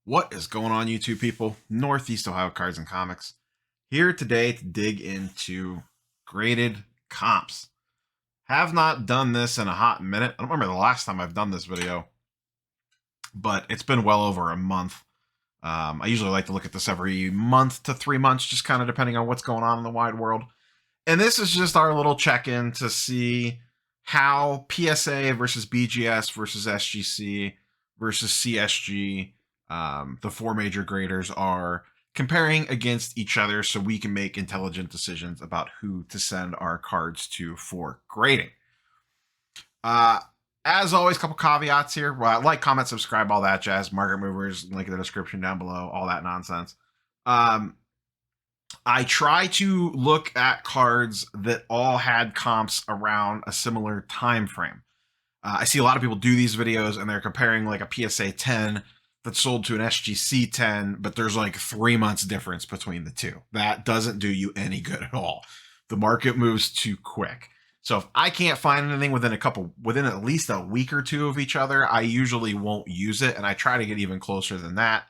What is going on, YouTube people? Northeast Ohio Cards and Comics here today to dig into graded comps. Have not done this in a hot minute. I don't remember the last time I've done this video, but it's been well over a month. I usually like to look at this every month to 3 months, just kind of depending on what's going on in the wide world. And this is just our little check-in to see how PSA versus BGS versus SGC versus CSG, the four major graders, are comparing against each other so we can make intelligent decisions about who to send our cards to for grading. As always, a couple caveats here. Like, comment, subscribe, all that jazz. Market movers, link in the description down below, all that nonsense. I try to look at cards that all had comps around a similar time frame. I see a lot of people do these videos and they're comparing like a PSA 10 that's sold to an SGC 10, but there's like 3 months difference between the two. That doesn't do you any good at all. The market moves too quick. So if I can't find anything within at least a week or two of each other, I usually won't use it, and I try to get even closer than that.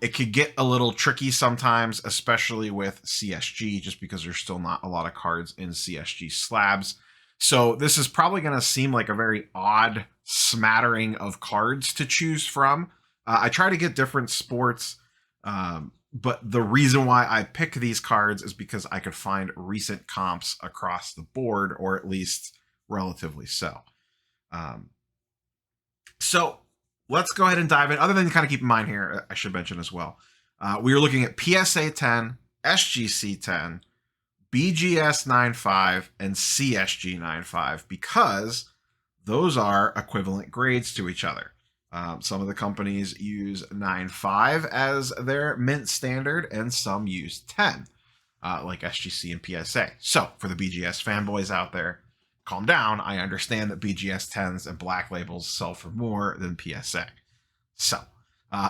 It could get a little tricky sometimes, especially with CSG, just because there's still not a lot of cards in CSG slabs. So this is probably going to seem like a very odd smattering of cards to choose from. I try to get different sports, but the reason why I pick these cards is because I could find recent comps across the board, or at least relatively so. So let's go ahead and dive in. Other than kind of keep in mind here, I should mention as well, we are looking at PSA 10, SGC 10, BGS 9.5, and CSG 9.5 because those are equivalent grades to each other. Some of the companies use 9.5 as their mint standard, and some use 10, like SGC and PSA. So for the BGS fanboys out there, calm down. I understand that BGS 10s and black labels sell for more than PSA. So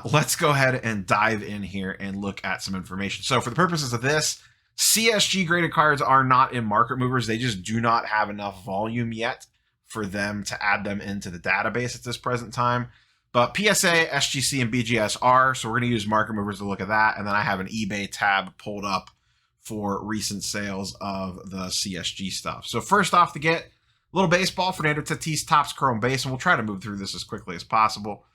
let's go ahead and dive in here and look at some information. So for the purposes of this, CSG graded cards are not in market movers. They just do not have enough volume yet for them to add them into the database at this present time. But PSA, SGC, and BGS are, so we're going to use market movers to look at that. And then I have an eBay tab pulled up for recent sales of the CSG stuff. So first off, to get a little baseball, Fernando Tatis Topps Chrome base, and we'll try to move through this as quickly as possible.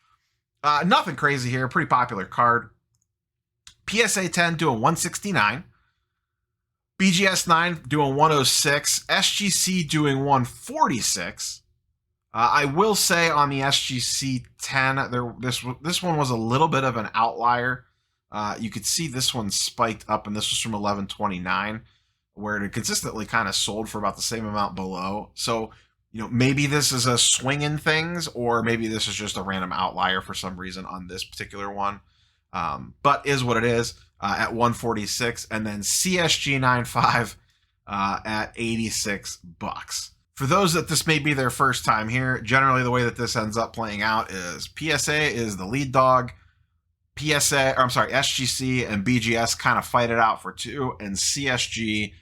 Nothing crazy here, pretty popular card. PSA 10 doing 169. BGS 9 doing 106. SGC doing 146. I will say on the SGC 10, this one was a little bit of an outlier. You could see this one spiked up, and this was from 1129, where it consistently kind of sold for about the same amount below. So, maybe this is a swing in things, or maybe this is just a random outlier for some reason on this particular one. But is what it is at 146, and then CSG 9.5 at $86. For those that this may be their first time here, generally the way that this ends up playing out is PSA is the lead dog. SGC and BGS kind of fight it out for 2, and CSG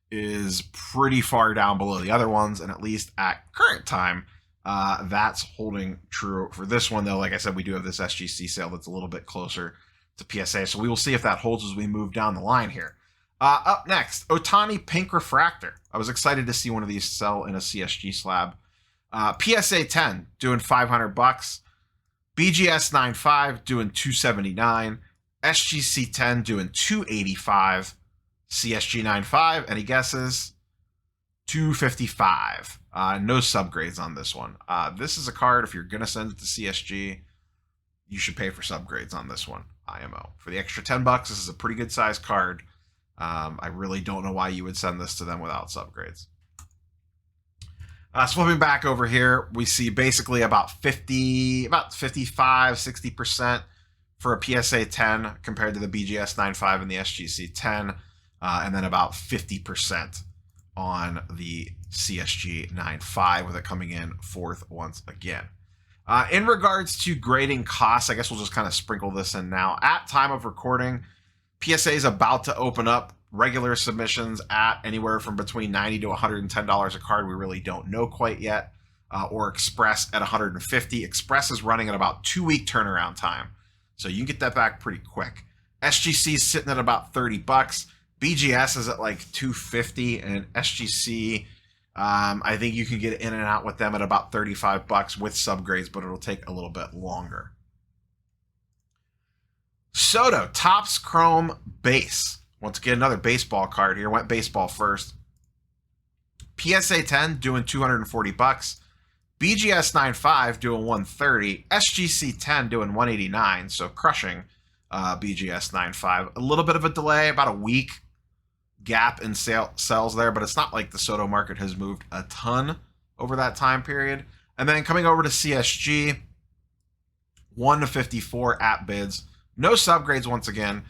is pretty far down below the other ones, and at least at current time, that's holding true for this one, though. Like I said, we do have this SGC sale that's a little bit closer to PSA, so we will see if that holds as we move down the line here. Up next, Otani Pink Refractor. I was excited to see one of these sell in a CSG slab. PSA 10 doing $500. BGS 9.5 doing $279. SGC 10 doing $285. CSG 9.5, any guesses? $255. No subgrades on this one. This is a card, if you're going to send it to CSG, you should pay for subgrades on this one, IMO. For the extra $10, this is a pretty good size card. I really don't know why you would send this to them without subgrades. So flipping back over here, we see basically about 55, 60% for a PSA 10 compared to the BGS 9.5 and the SGC 10, and then about 50% on the CSG 9.5, with it coming in fourth once again. In regards to grading costs, I guess we'll just kind of sprinkle this in now. At time of recording, PSA is about to open up regular submissions at anywhere from between $90 to $110 a card. We really don't know quite yet. Or Express at $150. Express is running at about 2-week turnaround time. So you can get that back pretty quick. SGC is sitting at about 30 bucks. BGS is at like 250, and SGC, I think you can get in and out with them at about 35 bucks with subgrades, but it'll take a little bit longer. Soto, Topps Chrome Base. Once again, another baseball card here. Went baseball first. PSA 10 doing 240 bucks. BGS 9.5 doing 130. SGC 10 doing 189, so crushing BGS 9.5. A little bit of a delay, about a week gap in sales there, but it's not like the Soto market has moved a ton over that time period. And then coming over to CSG, 1 to 54 at bids. No subgrades once again.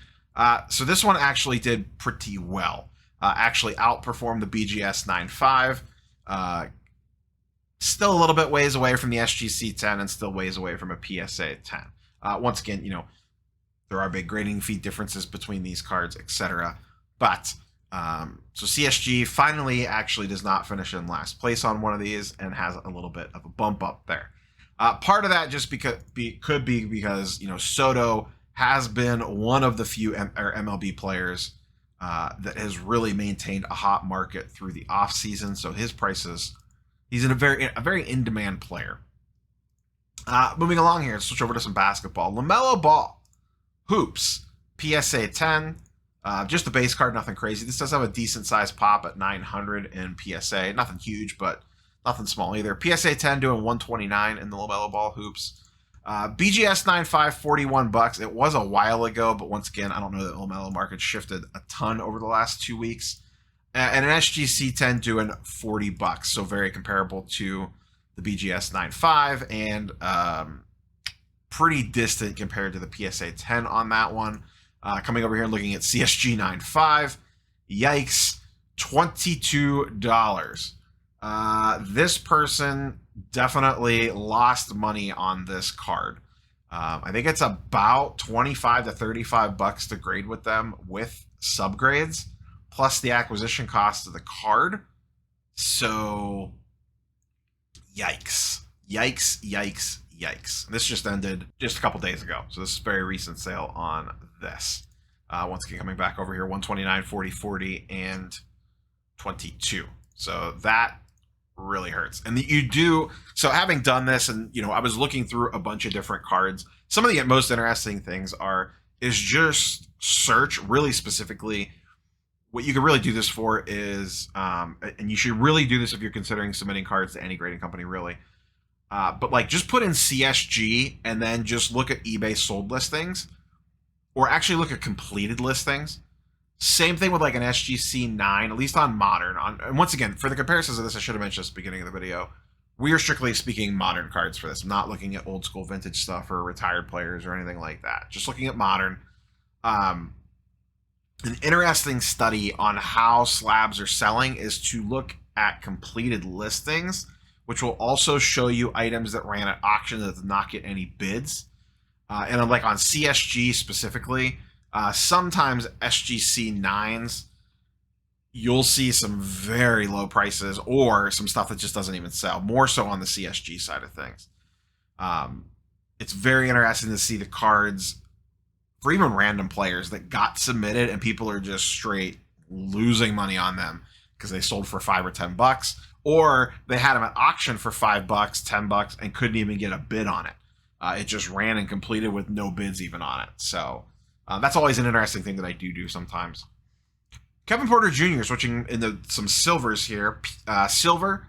So this one actually did pretty well. Actually outperformed the BGS 9.5. Still a little bit ways away from the SGC 10 and still ways away from a PSA 10. Once again, you know, there are big grading fee differences between these cards, etc. But so CSG finally actually does not finish in last place on one of these and has a little bit of a bump up there. Part of that just could be because, you know, Soto has been one of the few MLB players that has really maintained a hot market through the off season. So his prices, he's a very in demand player. Moving along here, let's switch over to some basketball. LaMelo Ball, Hoops, PSA 10. Just the base card, nothing crazy. This does have a decent sized pop at 900 in PSA. Nothing huge, but nothing small either. PSA 10 doing 129 in the LaMelo Ball Hoops. BGS 9.5, 41 bucks. It was a while ago, but once again, I don't know that the LaMelo market shifted a ton over the last 2 weeks. And an SGC 10 doing 40 bucks, so very comparable to the BGS 9.5 and pretty distant compared to the PSA 10 on that one. Coming over here and looking at CSG 9.5, yikes, $22. This person definitely lost money on this card. I think it's about 25 to 35 bucks to grade with them with subgrades, plus the acquisition cost of the card. So, yikes. Yikes, yikes, yikes. This just ended just a couple days ago. So this is a very recent sale on this. Once again, coming back over here, 129, 40, 40, and 22. So that really hurts. And you do, so having done this, and you know, I was looking through a bunch of different cards. Some of the most interesting things is just search really specifically. What you can really do this for is, and you should really do this if you're considering submitting cards to any grading company, really. But like, just put in CSG and then just look at eBay sold listings, or actually look at completed listings. Same thing with like an SGC 9, at least on modern. And once again, for the comparisons of this, I should have mentioned at the beginning of the video, we are strictly speaking modern cards for this. I'm not looking at old school vintage stuff or retired players or anything like that. Just looking at modern. An interesting study on how slabs are selling is to look at completed listings, which will also show you items that ran at auction that did not get any bids. And like on CSG specifically, sometimes SGC 9s, you'll see some very low prices or some stuff that just doesn't even sell, more so on the CSG side of things. It's very interesting to see the cards for even random players that got submitted and people are just straight losing money on them because they sold for $5 or $10, or they had them at auction for $5, $10, and couldn't even get a bid on it. It just ran and completed with no bids even on it. So that's always an interesting thing that I do sometimes. Kevin Porter Jr. switching into some silvers here. Silver,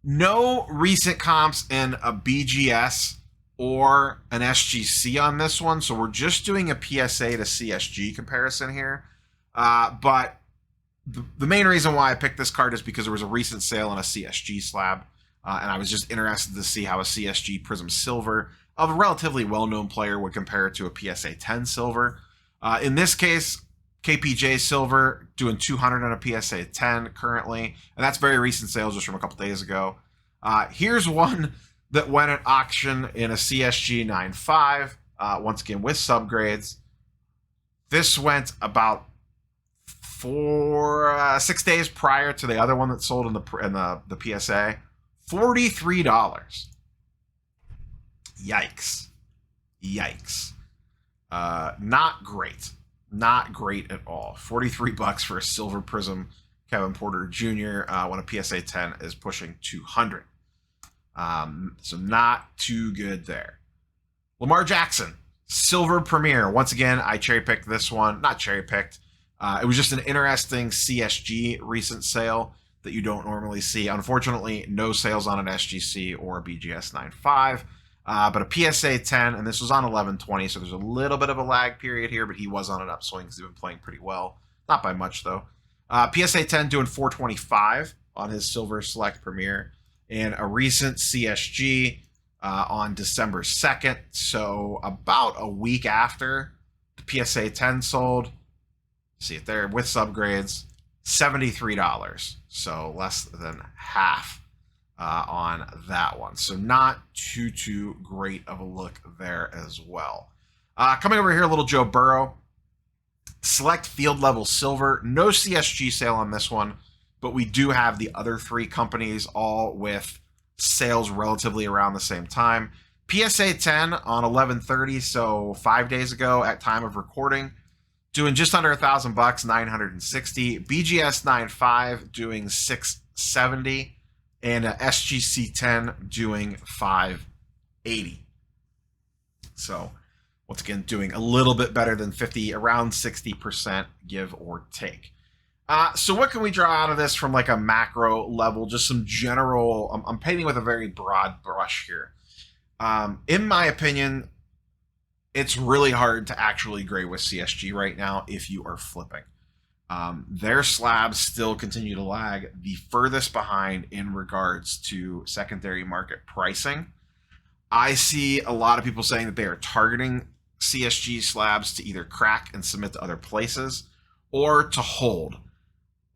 no recent comps in a BGS or an SGC on this one. So we're just doing a PSA to CSG comparison here. But the main reason why I picked this card is because there was a recent sale on a CSG slab. And I was just interested to see how a CSG Prism Silver of a relatively well-known player would compare to a PSA 10 Silver. In this case, KPJ Silver doing 200 on a PSA 10 currently, and that's very recent sales just from a couple days ago. Here's one that went at auction in a CSG 9.5, once again with subgrades. This went about 6 days prior to the other one that sold in the PSA. $43. Yikes. Yikes. Not great. Not great at all. 43 bucks for a silver prism Kevin Porter Jr. When a PSA 10 is pushing 200. So not too good there. Lamar Jackson, silver premier. Once again, I cherry picked this one. Not cherry picked. It was just an interesting CSG recent sale that you don't normally see. Unfortunately, no sales on an SGC or a BGS 9.5. But a PSA 10, and this was on 11/20, so there's a little bit of a lag period here, but he was on an upswing because he's been playing pretty well. Not by much, though. PSA 10 doing 425 on his Silver Select Premier, and a recent CSG on December 2nd, so about a week after the PSA 10 sold. See it there with subgrades, $73, so less than half on that one. So not too great of a look there as well. Coming over here, a little Joe Burrow. Select field level silver. No CSG sale on this one, but we do have the other three companies all with sales relatively around the same time. PSA 10 on 11/30, so 5 days ago at time of recording, doing just under $1,000, 960. BGS 9.5 doing 670, and a SGC 10 doing 580. So once again, doing a little bit better than 50, around 60%, give or take. So what can we draw out of this from like a macro level? Just some general, I'm painting with a very broad brush here. In my opinion, it's really hard to actually grade with CSG right now if you are flipping. Their slabs still continue to lag the furthest behind in regards to secondary market pricing. I see a lot of people saying that they are targeting CSG slabs to either crack and submit to other places or to hold.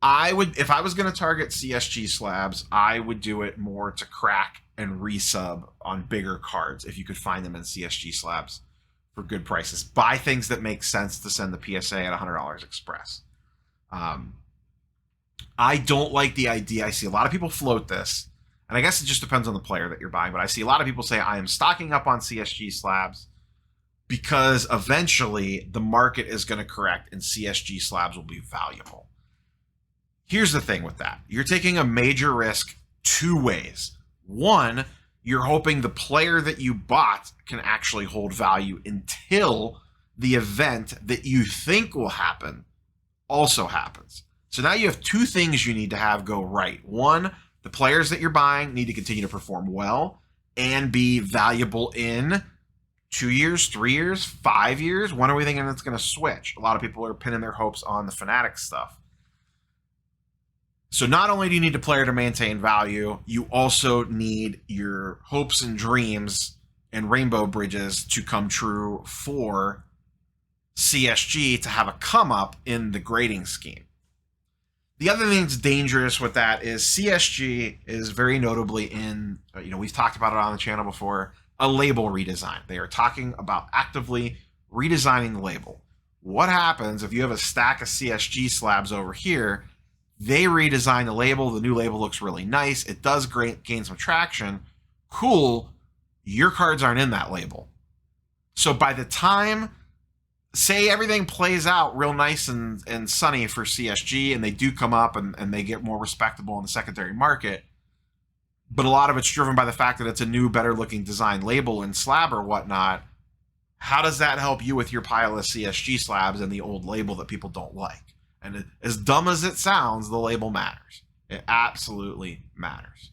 I would, if I was going to target CSG slabs, I would do it more to crack and resub on bigger cards if you could find them in CSG slabs for good prices. Buy things that make sense to send the PSA at $100 express. I don't like the idea. I see a lot of people float this, and I guess it just depends on the player that you're buying, but I see a lot of people say I am stocking up on CSG slabs because eventually the market is going to correct and CSG slabs will be valuable. Here's the thing with that. You're taking a major risk two ways. One, you're hoping the player that you bought can actually hold value until the event that you think will happen also happens. So now you have two things you need to have go right. One, the players that you're buying need to continue to perform well and be valuable in 2 years, 3 years, 5 years. When are we thinking it's going to switch? A lot of people are pinning their hopes on the Fnatic stuff. So not only do you need a player to maintain value, you also need your hopes and dreams and rainbow bridges to come true for CSG to have a come up in the grading scheme. The other thing that's dangerous with that is CSG is very notably in, we've talked about it on the channel before, a label redesign. They are talking about actively redesigning the label. What happens if you have a stack of CSG slabs over here? They redesign the label. The new label looks really nice. It does gain some traction. Cool. Your cards aren't in that label. So by the time, say everything plays out real nice and sunny for CSG and they do come up and they get more respectable in the secondary market, but a lot of it's driven by the fact that it's a new, better looking design label and slab or whatnot, how does that help you with your pile of CSG slabs and the old label that people don't like? And as dumb as it sounds, the label matters. It absolutely matters.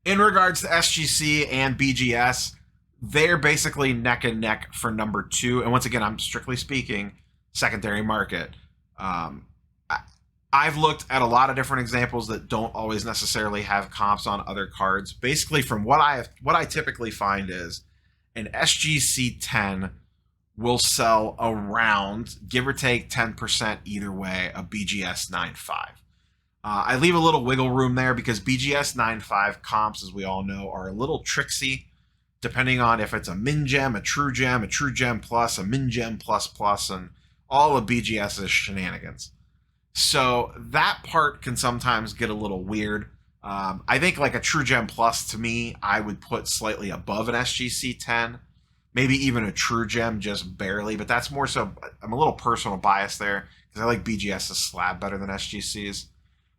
In regards to SGC and BGS, they're basically neck and neck for number 2. And once again, I'm strictly speaking secondary market. I've looked at a lot of different examples that don't always necessarily have comps on other cards. Basically, from what I typically find is an SGC 10 will sell around, give or take 10% either way, a BGS 9.5. I leave a little wiggle room there because BGS 9.5 comps, as we all know, are a little tricksy, depending on if it's a min gem, a true gem plus, a min gem plus, and all of BGS's shenanigans. So that part can sometimes get a little weird. I think like a true gem plus, to me, I would put slightly above an SGC 10. maybe even a true gem just barely, but that's more so, I'm a little personal bias there because I like BGS's slab better than SGC's.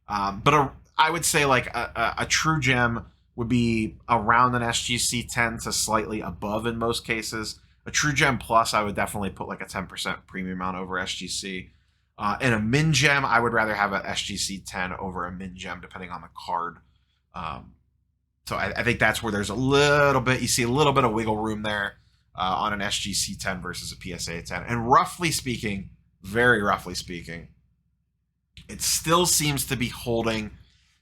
I would say like a true gem would be around an SGC 10 to slightly above in most cases. A true gem plus, I would definitely put like a 10% premium on over SGC. And a min gem, I would rather have an SGC 10 over a min gem, depending on the card. So I think that's where there's a little bit, you see a little bit of wiggle room there on an SGC 10 versus a PSA 10. And roughly speaking, very roughly speaking, it still seems to be holding.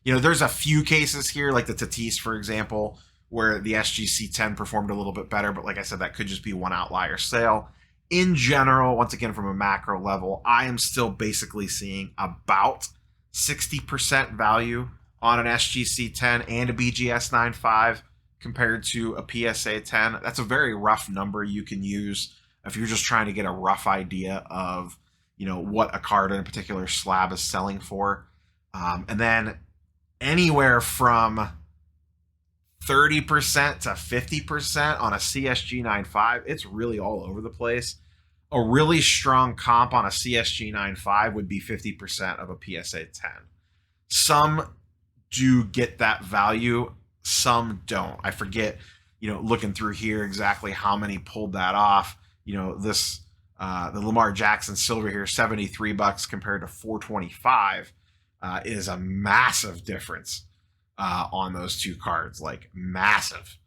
You know, there's a few cases here, like the Tatis, for example, where the SGC 10 performed a little bit better, but like I said, that could just be one outlier sale. In general, once again, from a macro level, I am still basically seeing about 60% value on an SGC 10 and a BGS 9.5 compared to a PSA 10. That's a very rough number you can use if you're just trying to get a rough idea of, you know, what a card in a particular slab is selling for. And then anywhere from 30% to 50% on a CSG 9.5, it's really all over the place. A really strong comp on a CSG 9.5 would be 50% of a PSA 10. Some do get that value, some don't. I forget, you know, looking through here exactly how many pulled that off. You know, this the Lamar Jackson silver here, $73 compared to $425, is a massive difference on those two cards, like massive.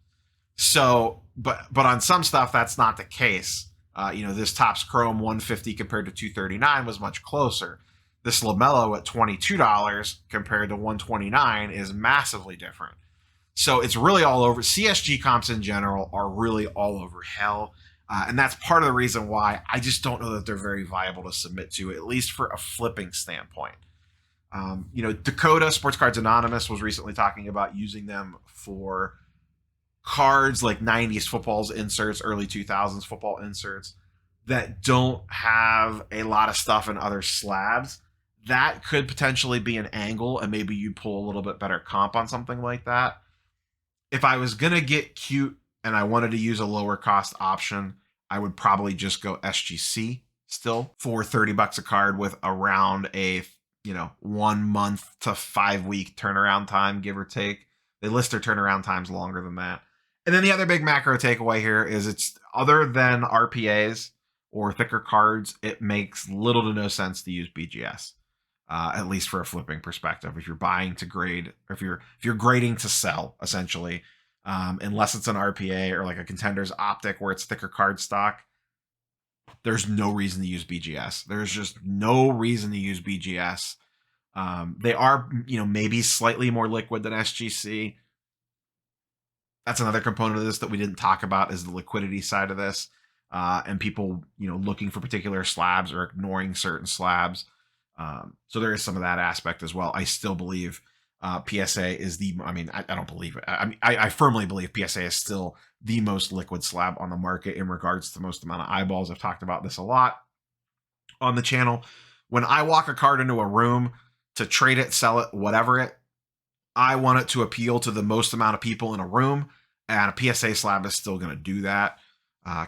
So, but on some stuff that's not the case. You know, this Topps Chrome 150 compared to 239 was much closer. This LaMelo at $22 compared to 129 is massively different. So it's really all over. CSG comps in general are really all over hell. And that's part of the reason why I just don't know that they're very viable to submit to, at least for a flipping standpoint. You know, Dakota Sports Cards Anonymous was recently talking about using them for cards like 90s footballs inserts, early 2000s football inserts that don't have a lot of stuff in other slabs. That could potentially be an angle, and maybe you pull a little bit better comp on something like that. If I was going to get cute and I wanted to use a lower cost option, I would probably just go SGC still for $30 a card with around a, you know, 1 month to 5 week turnaround time, give or take. They list their turnaround times longer than that. And then the other big macro takeaway here is it's other than RPAs or thicker cards, it makes little to no sense to use BGS, at least for a flipping perspective. If you're buying to grade, or if you're grading to sell, essentially, unless it's an RPA or like a Contender's Optic where it's thicker card stock, there's no reason to use BGS. There's just no reason to use BGS. They are, you know, maybe slightly more liquid than SGC. That's another component of this that we didn't talk about, is the liquidity side of this, and people, you know, looking for particular slabs or ignoring certain slabs. So there is some of that aspect as well. I still believe PSA is the, I mean, I don't believe it. I firmly believe PSA is still the most liquid slab on the market in regards to the most amount of eyeballs. I've talked about this a lot on the channel. When I walk a card into a room to trade it, sell it, whatever it, I want it to appeal to the most amount of people in a room, and a PSA slab is still going to do that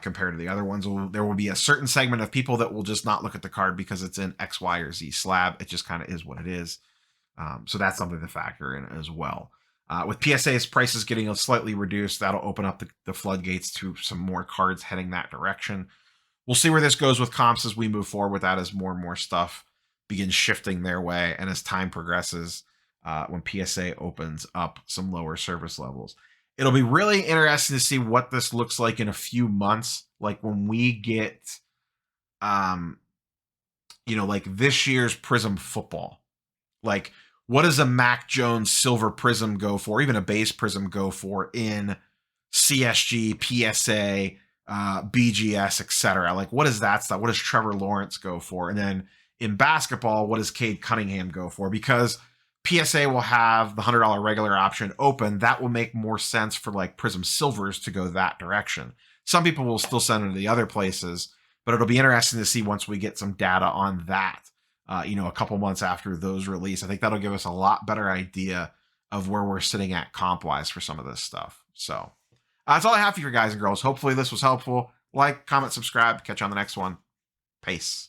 compared to the other ones. There will be a certain segment of people that will just not look at the card because it's in X, Y, or Z slab. It just kind of is what it is. So that's something to factor in as well. With PSA's prices getting slightly reduced, that'll open up the floodgates to some more cards heading that direction. We'll see where this goes with comps as we move forward with that, as more and more stuff begins shifting their way, and as time progresses, when PSA opens up some lower service levels. It'll be really interesting to see what this looks like in a few months, like when we get, you know, like this year's Prism football. Like, what does a Mac Jones silver Prism go for, even a base Prism go for in CSG, PSA, BGS, etc.? Like, what is that stuff? What does Trevor Lawrence go for? And then in basketball, what does Cade Cunningham go for? Because PSA will have the $100 regular option open. That will make more sense for like Prism Silvers to go that direction. Some people will still send them to the other places, but it'll be interesting to see once we get some data on that, you know, a couple months after those release. I think that'll give us a lot better idea of where we're sitting at comp wise for some of this stuff. So That's all I have for you guys and girls. Hopefully this was helpful. Like, comment, subscribe. Catch you on the next one. Peace.